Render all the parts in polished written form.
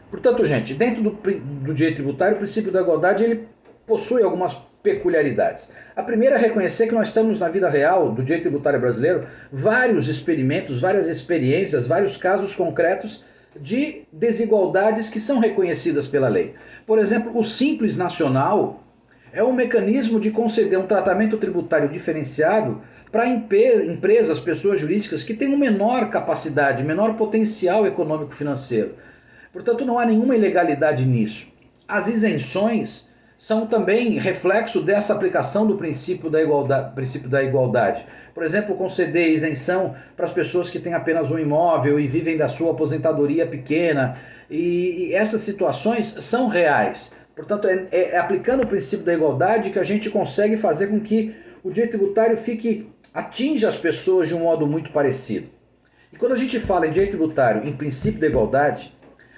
Portanto, gente, dentro do direito tributário, o princípio da igualdade ele possui algumas peculiaridades. A primeira é reconhecer que nós temos na vida real do direito tributário brasileiro vários experimentos, várias experiências, vários casos concretos de desigualdades que são reconhecidas pela lei. Por exemplo, o Simples Nacional é um mecanismo de conceder um tratamento tributário diferenciado para empresas, pessoas jurídicas que têm uma menor capacidade, menor potencial econômico-financeiro. Portanto, não há nenhuma ilegalidade nisso. As isenções são também reflexo dessa aplicação do princípio da igualdade. Por exemplo, conceder isenção para as pessoas que têm apenas um imóvel e vivem da sua aposentadoria pequena. E essas situações são reais. Portanto, é aplicando o princípio da igualdade que a gente consegue fazer com que o direito tributário atinja as pessoas de um modo muito parecido. E quando a gente fala em direito tributário, em princípio da igualdade,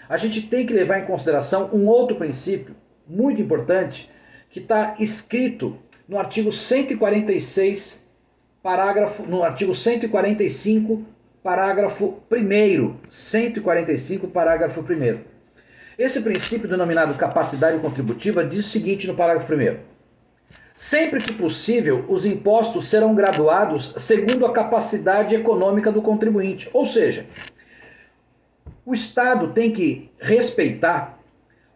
a gente tem que levar em consideração um outro princípio muito importante que está escrito no artigo 146, no artigo 145, parágrafo 1º. 145, parágrafo 1º. Esse princípio denominado capacidade contributiva diz o seguinte no parágrafo 1º. Sempre que possível, os impostos serão graduados segundo a capacidade econômica do contribuinte. Ou seja, o Estado tem que respeitar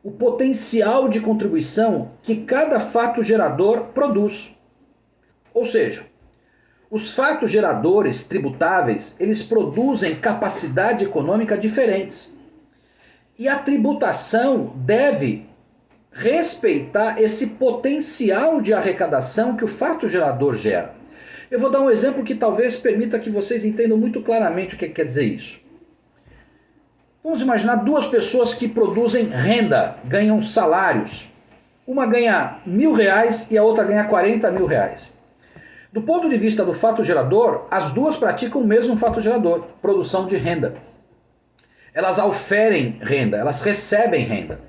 o potencial de contribuição que cada fato gerador produz. Ou seja, os fatos geradores tributáveis, eles produzem capacidade econômica diferentes. E a tributação deve respeitar esse potencial de arrecadação que o fato gerador gera. Eu vou dar um exemplo que talvez permita que vocês entendam muito claramente o que quer dizer isso. Vamos imaginar duas pessoas que produzem renda, ganham salários. Uma ganha R$1.000 e a outra ganha R$40.000. Do ponto de vista do fato gerador, as duas praticam o mesmo fato gerador, produção de renda. Elas auferem renda, elas recebem renda.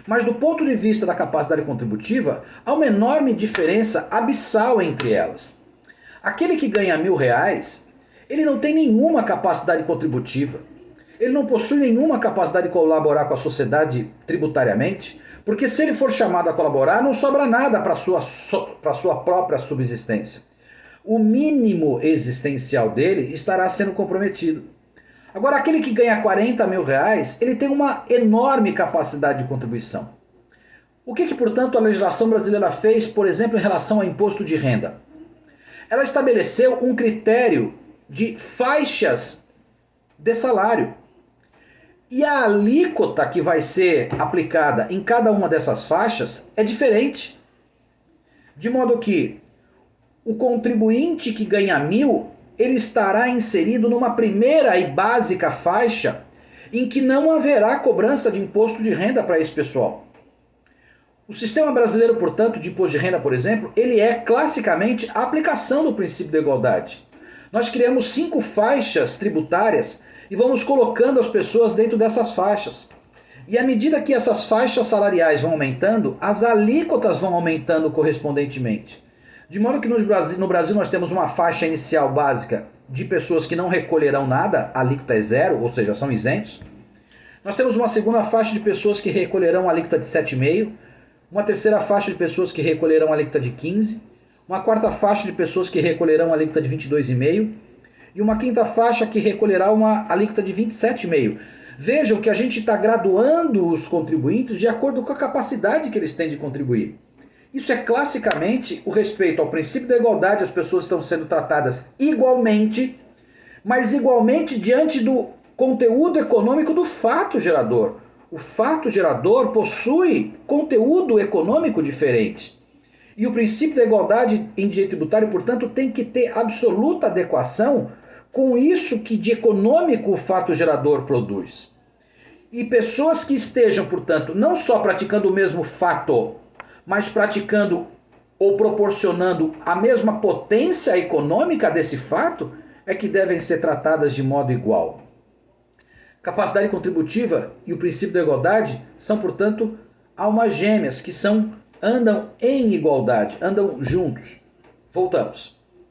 Mas do ponto de vista da capacidade contributiva, há uma enorme diferença abissal entre elas. Aquele que ganha R$1.000, ele não tem nenhuma capacidade contributiva. Ele não possui nenhuma capacidade de colaborar com a sociedade tributariamente, porque se ele for chamado a colaborar, não sobra nada para a sua própria subsistência. O mínimo existencial dele estará sendo comprometido. Agora, aquele que ganha R$40.000, ele tem uma enorme capacidade de contribuição. O que, portanto, a legislação brasileira fez, por exemplo, em relação ao imposto de renda? Ela estabeleceu um critério de faixas de salário. E a alíquota que vai ser aplicada em cada uma dessas faixas é diferente. De modo que o contribuinte que ganha 1.000, ele estará inserido numa primeira e básica faixa em que não haverá cobrança de imposto de renda para esse pessoal. O sistema brasileiro, portanto, de imposto de renda, por exemplo, ele é classicamente a aplicação do princípio da igualdade. Nós criamos 5 faixas tributárias e vamos colocando as pessoas dentro dessas faixas. E à medida que essas faixas salariais vão aumentando, as alíquotas vão aumentando correspondentemente. De modo que no Brasil nós temos uma faixa inicial básica de pessoas que não recolherão nada, a alíquota é 0, ou seja, são isentos. Nós temos uma segunda faixa de pessoas que recolherão a alíquota de 7,5%, uma terceira faixa de pessoas que recolherão a alíquota de 15%, uma quarta faixa de pessoas que recolherão a alíquota de 22,5%, e uma quinta faixa que recolherá uma alíquota de 27,5%. Vejam que a gente está graduando os contribuintes de acordo com a capacidade que eles têm de contribuir. Isso é classicamente o respeito ao princípio da igualdade, as pessoas estão sendo tratadas igualmente, mas igualmente diante do conteúdo econômico do fato gerador. O fato gerador possui conteúdo econômico diferente. E o princípio da igualdade em direito tributário, portanto, tem que ter absoluta adequação com isso que de econômico o fato gerador produz. E pessoas que estejam, portanto, não só praticando o mesmo fato, mas praticando ou proporcionando a mesma potência econômica desse fato, é que devem ser tratadas de modo igual. Capacidade contributiva e o princípio da igualdade são, portanto, almas gêmeas que andam em igualdade, andam juntos. Voltamos.